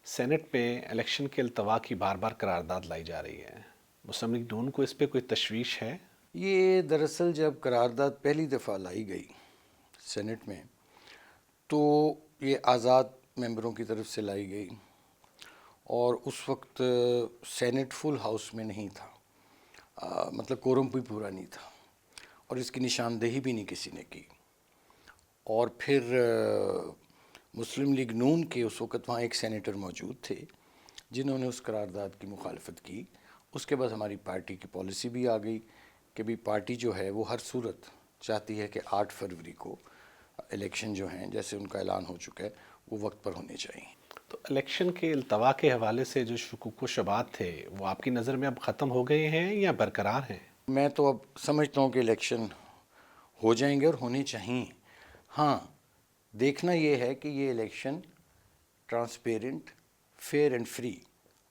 Saint میں election کے التوا کی بار بار قرارداد لائی جا رہی ہے۔ مسلم لیگ نون کو اس پہ کوئی تشویش ہے؟ یہ دراصل جب قرارداد پہلی دفعہ لائی گئی سینٹ میں تو یہ آزاد ممبروں کی طرف سے لائی گئی اور اس وقت سینٹ فل ہاؤس میں نہیں تھا، مطلب کورم بھی پورا نہیں تھا اور اس کی نشاندہی بھی نہیں کسی نے کی۔ اور پھر مسلم لیگ نون کے اس وقت وہاں ایک سینیٹر موجود تھے جنہوں نے اس قرارداد کی مخالفت کی۔ اس کے بعد ہماری پارٹی کی پالیسی بھی آ گئی کہ بھی پارٹی جو ہے وہ ہر صورت چاہتی ہے کہ 8 فروری کو الیکشن جو ہیں جیسے ان کا اعلان ہو چکا ہے وہ وقت پر ہونے چاہیے۔ تو الیکشن کے التوا کے حوالے سے جو شکوک و شبہات تھے وہ آپ کی نظر میں اب ختم ہو گئے ہیں یا برقرار ہیں؟ میں تو اب سمجھتا ہوں کہ الیکشن ہو جائیں گے اور ہونے چاہیے۔ ہاں، دیکھنا یہ ہے کہ یہ election transparent, fair and free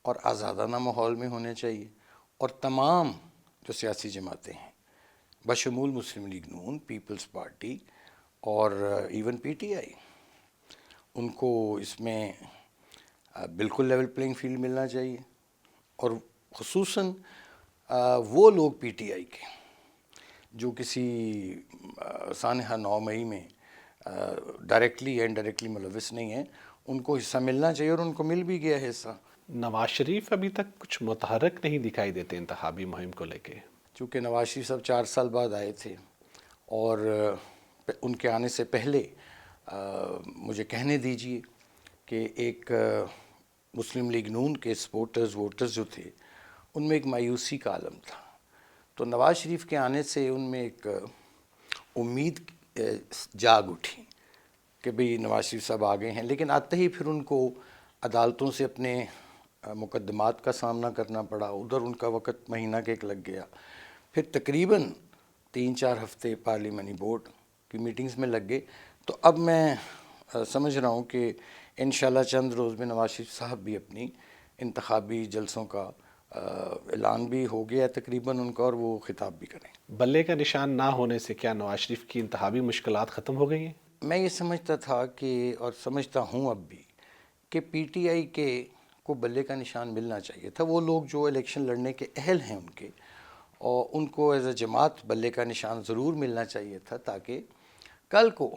اور آزادانہ ماحول میں ہونے چاہیے، اور تمام جو سیاسی جماعتیں ہیں بشمول مسلم لیگ نون، پیپلز پارٹی اور ایون پی ٹی آئی، ان کو اس میں بالکل لیول پلینگ فیلڈ ملنا چاہیے۔ اور خصوصاً وہ لوگ پی ٹی آئی کے جو کسی سانحہ 9 مئی میں ڈائریکٹلی یا انڈائریکٹلی ملوث نہیں ہیں، ان کو حصہ ملنا چاہیے اور ان کو مل بھی گیا ہے حصہ۔ نواز شریف ابھی تک کچھ متحرک نہیں دکھائی دیتے انتخابی مہم کو لے کے۔ چونکہ نواز شریف صاحب 4 سال بعد آئے تھے اور ان کے آنے سے پہلے مجھے کہنے دیجیے کہ ایک مسلم لیگ نون کے سپورٹرز ووٹرز جو تھے ان میں ایک مایوسی کا عالم تھا۔ تو نواز شریف کے آنے سے ان میں ایک امید جاگ اٹھی کہ بھئی نواز شریف صاحب آ گئے ہیں، لیکن آتے ہی پھر ان کو عدالتوں سے اپنے مقدمات کا سامنا کرنا پڑا، ادھر ان کا وقت مہینہ کے ایک لگ گیا، پھر تقریباً 3-4 ہفتے پارلیمانی بورڈ کی میٹنگز میں لگ گئے۔ تو اب میں سمجھ رہا ہوں کہ انشاءاللہ چند روز میں نواز شریف صاحب بھی اپنی انتخابی جلسوں کا اعلان بھی ہو گیا ہے تقریباً ان کا، اور وہ خطاب بھی کریں۔ بلے کا نشان نہ ہونے سے کیا نواز شریف کی انتخابی مشکلات ختم ہو گئی ہیں؟ میں یہ سمجھتا تھا کہ، اور سمجھتا ہوں اب بھی، کہ پی ٹی آئی کے کو بلے کا نشان ملنا چاہیے تھا۔ وہ لوگ جو الیکشن لڑنے کے اہل ہیں ان کے، اور ان کو ایز اے جماعت بلے کا نشان ضرور ملنا چاہیے تھا، تاکہ کل کو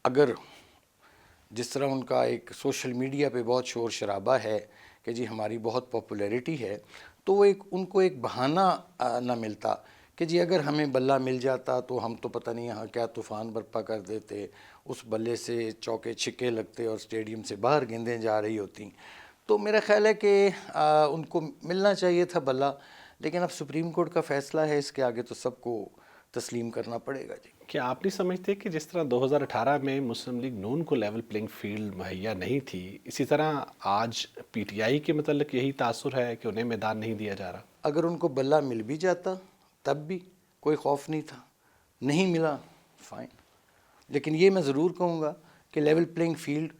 اگر جس طرح ان کا ایک سوشل میڈیا پہ بہت شور شرابہ ہے کہ جی ہماری بہت پاپولیرٹی ہے، تو وہ ان کو ایک بہانہ نہ ملتا کہ جی اگر ہمیں بلہ مل جاتا تو ہم تو پتہ نہیں یہاں کیا طوفان برپا کر دیتے، اس بلے سے چوکے چھکے لگتے اور اسٹیڈیم سے باہر گیندیں جا رہی ہوتی۔ تو میرا خیال ہے کہ ان کو ملنا چاہیے تھا بلہ، لیکن اب سپریم کورٹ کا فیصلہ ہے، اس کے آگے تو سب کو تسلیم کرنا پڑے گا۔ جی کیا آپ نہیں سمجھتے کہ جس طرح 2018 میں مسلم لیگ نون کو لیول پلینگ فیلڈ مہیا نہیں تھی، اسی طرح آج پی ٹی آئی کے متعلق یہی تاثر ہے کہ انہیں میدان نہیں دیا جا رہا؟ اگر ان کو بلہ مل بھی جاتا تب بھی کوئی خوف نہیں تھا، نہیں ملا فائن، لیکن یہ میں ضرور کہوں گا کہ لیول پلینگ فیلڈ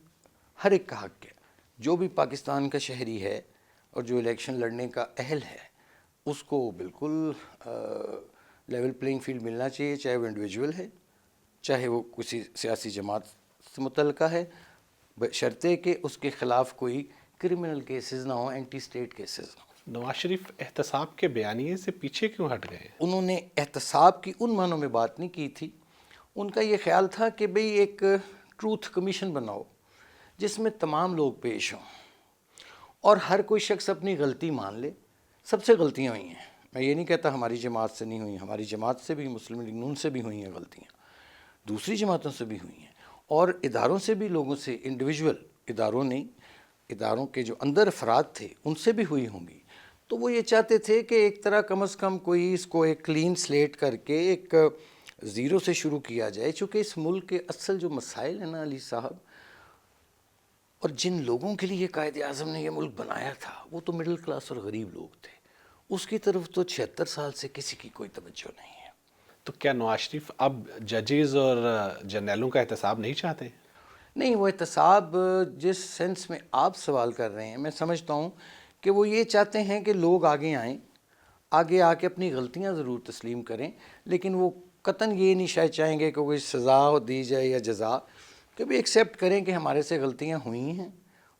ہر ایک کا حق ہے۔ جو بھی پاکستان کا شہری ہے اور جو الیکشن لڑنے کا اہل ہے اس کو بالکل لیول پلینگ فیلڈ ملنا چاہیے، چاہے وہ انڈیویجول ہے، چاہے وہ کسی سیاسی جماعت سے متعلقہ ہے، بشرطے کہ اس کے خلاف کوئی کرمنل کیسز نہ ہوں، اینٹی اسٹیٹ کیسز نہ ہوں۔ نواز شریف احتساب کے بیانیے سے پیچھے کیوں ہٹ گئے؟ انہوں نے احتساب کی ان معنوں میں بات نہیں کی تھی، ان کا یہ خیال تھا کہ بھئی ایک ٹروتھ کمیشن بناؤ جس میں تمام لوگ پیش ہوں اور ہر کوئی شخص اپنی غلطی مان لے۔ سب سے غلطیاں ہوئی ہیں، میں یہ نہیں کہتا ہماری جماعت سے نہیں ہوئی، ہماری جماعت سے بھی، مسلم لیگ نون سے بھی ہوئی ہیں غلطیاں، دوسری جماعتوں سے بھی ہوئی ہیں، اور اداروں سے بھی، لوگوں سے، انڈیویجول اداروں نہیں، اداروں کے جو اندر افراد تھے ان سے بھی ہوئی ہوں گی۔ تو وہ یہ چاہتے تھے کہ ایک طرح کم از کم کوئی اس کو ایک کلین سلیٹ کر کے ایک زیرو سے شروع کیا جائے، چونکہ اس ملک کے اصل جو مسائل ہیں نا علی صاحب، اور جن لوگوں کے لیے یہ قائد اعظم نے یہ ملک بنایا تھا وہ تو مڈل کلاس اور غریب لوگ تھے، اس کی طرف تو 76 سال سے کسی کی کوئی توجہ نہیں ہے۔ تو کیا نواز شریف اب ججز اور جرنیلوں کا احتساب نہیں چاہتے؟ نہیں، وہ احتساب جس سینس میں آپ سوال کر رہے ہیں میں سمجھتا ہوں کہ وہ یہ چاہتے ہیں کہ لوگ آگے آئیں، آگے آ کے اپنی غلطیاں ضرور تسلیم کریں، لیکن وہ قطعاً یہ نہیں شاید چاہیں گے کہ کوئی سزا دی جائے یا جزا، کہ بھی ایکسیپٹ کریں کہ ہمارے سے غلطیاں ہوئی ہیں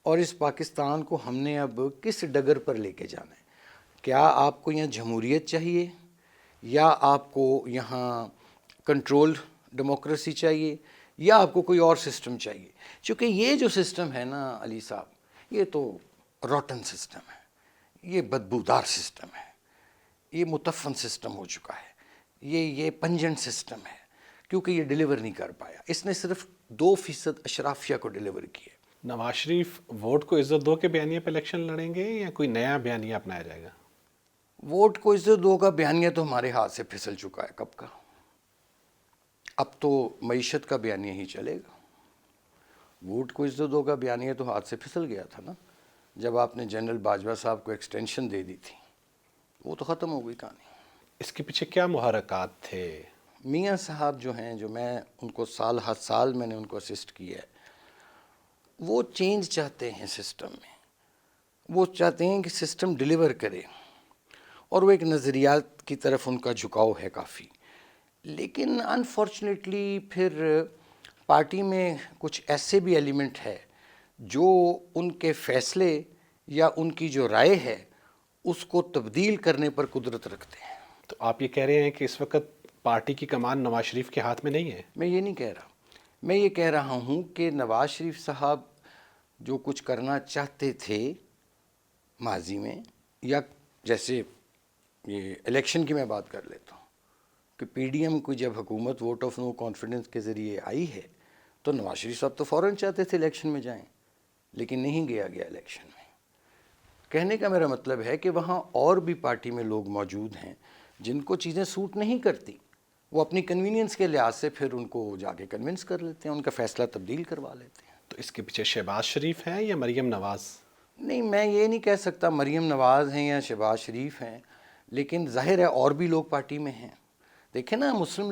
اور اس پاکستان کو ہم نے اب کس ڈگر پر لے کے جانا ہے؟ کیا آپ کو یہاں جمہوریت چاہیے یا آپ کو یہاں کنٹرول ڈیموکریسی چاہیے یا آپ کو کوئی اور سسٹم چاہیے؟ چونکہ یہ جو سسٹم ہے نا علی صاحب، یہ تو روٹن سسٹم ہے، یہ بدبودار سسٹم ہے، یہ متفن سسٹم ہو چکا ہے، یہ پنجنٹ سسٹم ہے، کیونکہ یہ ڈیلیور نہیں کر پایا۔ اس نے صرف 2% اشرافیہ کو ڈیلیور کیا۔ نواز شریف ووٹ کو عزت دو کے بیانیے پہ الیکشن لڑیں گے یا کوئی نیا بیانیہ اپنایا جائے گا؟ ووٹ کو عزت دو کا بیانیہ تو ہمارے ہاتھ سے پھسل چکا ہے کب کا۔ اب تو معیشت کا بیانیہ ہی چلے گا۔ ووٹ کو عزت دو کا بیانیہ تو ہاتھ سے پھسل گیا تھا نا، جب آپ نے جنرل باجوہ صاحب کو ایکسٹینشن دے دی تھی، وہ تو ختم ہو گئی کہانی۔ اس کے پیچھے کیا محرکات تھے؟ میاں صاحب جو ہیں، جو میں ان کو سال ہر سال میں نے ان کو اسسٹ کیا ہے، وہ چینج چاہتے ہیں سسٹم میں، وہ چاہتے ہیں کہ سسٹم ڈیلیور کرے، اور وہ ایک نظریات کی طرف ان کا جھکاؤ ہے کافی۔ لیکن انفارچونیٹلی پھر پارٹی میں کچھ ایسے بھی ایلیمنٹ ہے جو ان کے فیصلے یا ان کی جو رائے ہے اس کو تبدیل کرنے پر قدرت رکھتے ہیں۔ تو آپ یہ کہہ رہے ہیں کہ اس وقت پارٹی کی کمان نواز شریف کے ہاتھ میں نہیں ہے؟ میں یہ نہیں کہہ رہا، میں یہ کہہ رہا ہوں کہ نواز شریف صاحب جو کچھ کرنا چاہتے تھے ماضی میں، یا جیسے یہ الیکشن کی میں بات کر لیتا ہوں کہ پی ڈی ایم کو جب حکومت ووٹ آف نو کانفیڈنس کے ذریعے آئی ہے تو نواز شریف صاحب تو فوراً چاہتے تھے الیکشن میں جائیں، لیکن نہیں گیا الیکشن میں۔ کہنے کا میرا مطلب ہے کہ وہاں اور بھی پارٹی میں لوگ موجود ہیں جن کو چیزیں سوٹ نہیں کرتی، وہ اپنی کنوینئنس کے لحاظ سے پھر ان کو جا کے کنونس کر لیتے ہیں، ان کا فیصلہ تبدیل کروا لیتے ہیں۔ تو اس کے پیچھے شہباز شریف ہیں یا مریم نواز؟ نہیں، میں یہ نہیں کہہ سکتا مریم نواز ہیں یا شہباز شریف ہیں، لیکن ظاہر ہے اور بھی لوگ پارٹی میں ہیں۔ دیکھیں نا، مسلم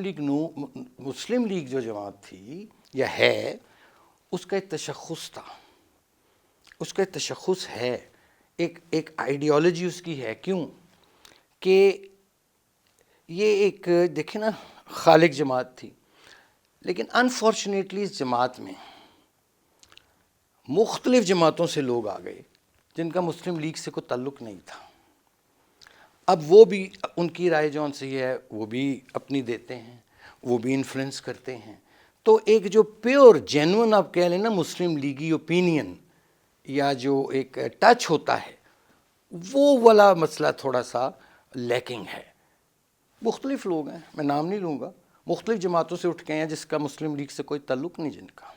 لیگ جو جماعت تھی یا ہے، اس کا ایک تشخص تھا، اس کا ایک تشخص ہے، ایک آئیڈیالوجی اس کی ہے۔ کیوں کہ یہ ایک، دیکھیں نا، خالق جماعت تھی، لیکن انفارچونیٹلی اس جماعت میں مختلف جماعتوں سے لوگ آ گئے جن کا مسلم لیگ سے کوئی تعلق نہیں تھا۔ اب وہ بھی ان کی رائے جون سی ہے وہ بھی اپنی دیتے ہیں، وہ بھی انفلوئنس کرتے ہیں۔ تو ایک جو پیور جینون آپ کہہ لیں نا مسلم لیگی اوپینین یا جو ایک ٹچ ہوتا ہے، وہ والا مسئلہ تھوڑا سا لیکنگ ہے۔ مختلف لوگ ہیں، میں نام نہیں لوں گا، مختلف جماعتوں سے اٹھ کے ہیں جس کا مسلم لیگ سے کوئی تعلق نہیں جن کا۔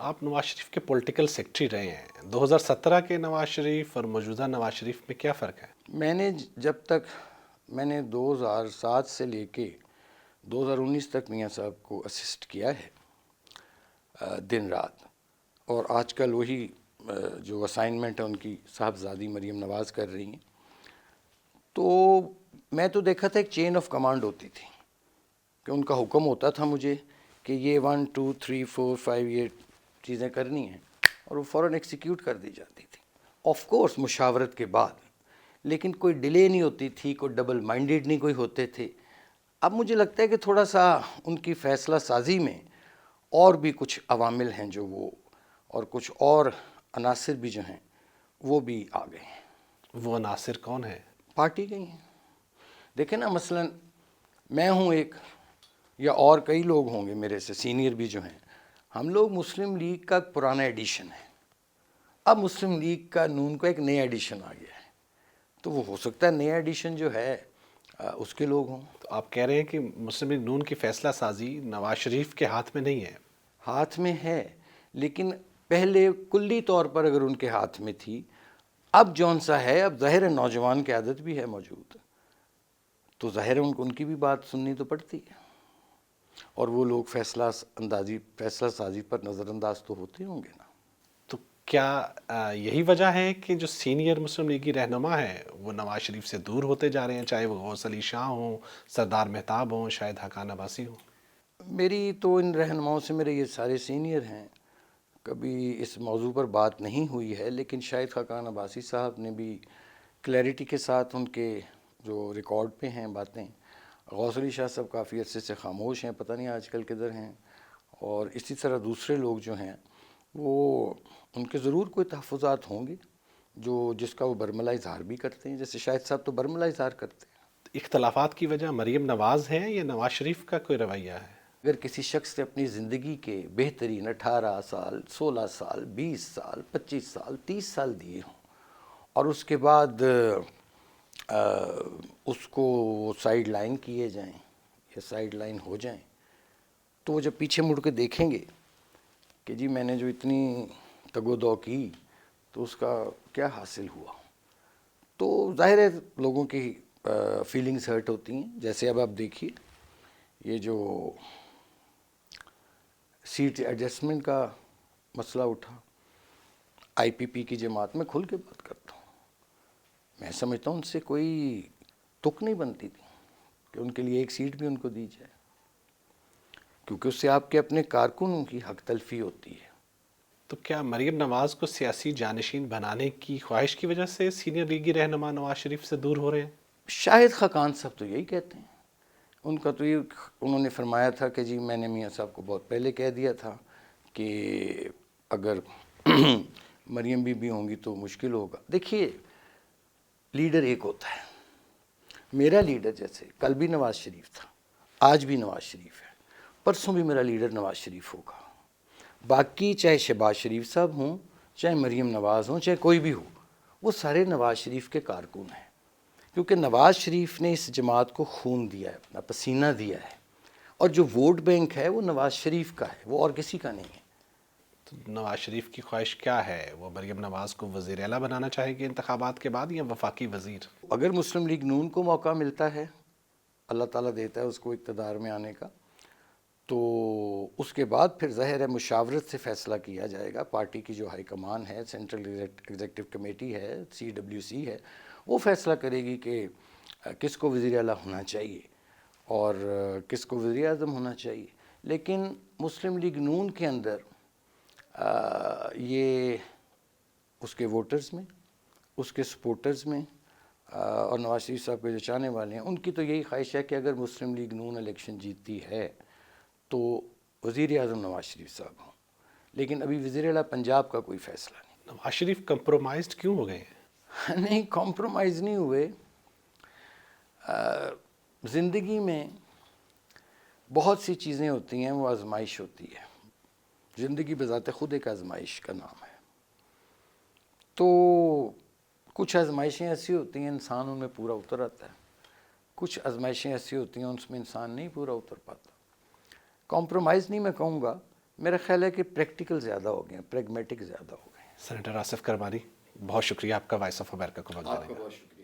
آپ نواز شریف کے پولیٹیکل سیکرٹری رہے ہیں، 2017 کے نواز شریف اور موجودہ نواز شریف میں کیا فرق ہے؟ میں نے جب تک میں نے 2007 سے لے کے 2019 تک میاں صاحب کو اسسٹ کیا ہے دن رات، اور آج کل وہی جو اسائنمنٹ ہے ان کی صاحبزادی مریم نواز کر رہی ہیں، تو میں تو دیکھا تھا ایک چین آف کمانڈ ہوتی تھی کہ ان کا حکم ہوتا تھا مجھے کہ یہ 1 2 3 4 5 یہ چیزیں کرنی ہیں، اور وہ فوراً ایکسیکیوٹ کر دی جاتی تھی، آف کورس مشاورت کے بعد، لیکن کوئی ڈیلے نہیں ہوتی تھی، کوئی ڈبل مائنڈیڈ نہیں کوئی ہوتے تھے۔ اب مجھے لگتا ہے کہ تھوڑا سا ان کی فیصلہ سازی میں اور بھی کچھ عوامل ہیں جو وہ، اور کچھ اور عناصر بھی جو ہیں وہ بھی آ گئے ہیں۔ وہ عناصر کون ہیں؟ پارٹی گئی ہیں۔ دیکھیں نا، مثلا میں ہوں ایک، یا اور کئی لوگ ہوں گے میرے سے سینئر بھی جو ہیں، ہم لوگ مسلم لیگ کا پرانا ایڈیشن ہے، اب مسلم لیگ کا نون کا ایک نیا ایڈیشن آ گیا ہے، تو وہ ہو سکتا ہے نیا ایڈیشن جو ہے اس کے لوگ ہوں۔ تو آپ کہہ رہے ہیں کہ مسلم لیگ نون کی فیصلہ سازی نواز شریف کے ہاتھ میں نہیں ہے؟ ہاتھ میں ہے، لیکن پہلے کلی طور پر اگر ان کے ہاتھ میں تھی، اب جون سا ہے، اب ظاہر ہے نوجوان قیادت بھی ہے موجود، تو ظاہر ہے ان کی بھی بات سننی تو پڑتی ہے، اور وہ لوگ فیصلہ سازی پر نظر انداز تو ہوتے ہوں گے نا۔ تو کیا یہی وجہ ہے کہ جو سینئر مسلم لیگی رہنما ہے وہ نواز شریف سے دور ہوتے جا رہے ہیں، چاہے وہ غوث علی شاہ ہوں، سردار مہتاب ہوں، شاہد حقان عباسی ہوں؟ میری تو ان رہنماؤں سے میرے یہ سارے سینئر ہیں، کبھی اس موضوع پر بات نہیں ہوئی ہے، لیکن شاہد خاقان عباسی صاحب نے بھی کلیئرٹی کے ساتھ ان کے جو ریکارڈ پہ ہیں باتیں، غوث علی شاہ صاحب کافی عرصے سے خاموش ہیں، پتہ نہیں آج کل کدھر ہیں، اور اسی طرح دوسرے لوگ جو ہیں وہ ان کے ضرور کوئی تحفظات ہوں گے جس کا وہ برملا اظہار بھی کرتے ہیں، جیسے شاہد صاحب تو برملا اظہار کرتے ہیں۔ اختلافات کی وجہ مریم نواز ہے یا نواز شریف کا کوئی رویہ ہے؟ اگر کسی شخص نے اپنی زندگی کے بہترین 18 سال، 16 سال، 20 سال، 25 سال، 30 سال دیے ہوں اور اس کے بعد اس کو سائیڈ لائن کیے جائیں یا سائیڈ لائن ہو جائیں، تو وہ جب پیچھے مڑ کے دیکھیں گے کہ جی میں نے جو اتنی تگ و دو کی تو اس کا کیا حاصل ہوا، تو ظاہر ہے لوگوں کی فیلنگز ہرٹ ہوتی ہیں۔ جیسے اب آپ دیکھیے یہ جو سیٹ ایڈجسٹمنٹ کا مسئلہ اٹھا، آئی پی پی کی جماعت میں کھل کے بات کرتا ہوں، میں سمجھتا ہوں ان سے کوئی تک نہیں بنتی تھی کہ ان کے لیے ایک سیٹ بھی ان کو دی جائے، کیونکہ اس سے آپ کے اپنے کارکنوں کی حق تلفی ہوتی ہے۔ تو کیا مریم نواز کو سیاسی جانشین بنانے کی خواہش کی وجہ سے سینئر لیگی رہنما نواز شریف سے دور ہو رہے ہیں؟ شاہد خاقان صاحب تو یہی کہتے ہیں، ان کا تو یہ انہوں نے فرمایا تھا کہ جی میں نے میاں صاحب کو بہت پہلے کہہ دیا تھا کہ اگر مریم بی ہوں گی تو مشکل ہوگا۔ دیکھیے لیڈر ایک ہوتا ہے، میرا لیڈر جیسے کل بھی نواز شریف تھا، آج بھی نواز شریف ہے، پرسوں بھی میرا لیڈر نواز شریف ہوگا۔ باقی چاہے شہباز شریف صاحب ہوں، چاہے مریم نواز ہوں، چاہے کوئی بھی ہو، وہ سارے نواز شریف کے کارکن ہیں، کیونکہ نواز شریف نے اس جماعت کو خون دیا ہے، اپنا پسینہ دیا ہے، اور جو ووٹ بینک ہے وہ نواز شریف کا ہے، وہ اور کسی کا نہیں ہے۔ تو نواز شریف کی خواہش کیا ہے؟ وہ مریم نواز کو وزیر اعلیٰ بنانا چاہے گے انتخابات کے بعد یا وفاقی وزیر؟ اگر مسلم لیگ نون کو موقع ملتا ہے، اللہ تعالیٰ دیتا ہے اس کو اقتدار میں آنے کا، تو اس کے بعد پھر ظاہر ہے مشاورت سے فیصلہ کیا جائے گا۔ پارٹی کی جو ہائی کمان ہے، سینٹرل ایگزیکٹو کمیٹی ہے، CWC ہے، وہ فیصلہ کرے گی کہ کس کو وزیر اعلیٰ ہونا چاہیے اور کس کو وزیر اعظم ہونا چاہیے۔ لیکن مسلم لیگ نون کے اندر یہ اس کے ووٹرز میں، اس کے سپورٹرز میں اور نواز شریف صاحب کے جو چاہنے والے ہیں، ان کی تو یہی خواہش ہے کہ اگر مسلم لیگ نون الیکشن جیتتی ہے تو وزیر اعظم نواز شریف صاحب ہوں، لیکن ابھی وزیر اعلیٰ پنجاب کا کوئی فیصلہ نہیں۔ نواز شریف کمپرومائزڈ کیوں ہو گئے ہیں؟ نہیں، کمپرومائز نہیں ہوئے۔ زندگی میں بہت سی چیزیں ہوتی ہیں، وہ آزمائش ہوتی ہے، زندگی بذات خود ایک آزمائش کا نام ہے، تو کچھ آزمائشیں ایسی ہوتی ہیں انسان ان میں پورا اتر آتا ہے، کچھ آزمائشیں ایسی ہوتی ہیں اس میں انسان نہیں پورا اتر پاتا۔ کمپرومائز نہیں میں کہوں گا، میرا خیال ہے کہ پریکٹیکل زیادہ ہو گئے ہیں، پریگمیٹک زیادہ ہو گئے ہیں۔ سینیٹر آصف کرمانی، بہت شکریہ آپ کا وائس آف امریکہ کو وقت دینے کا۔ بہت شکریہ۔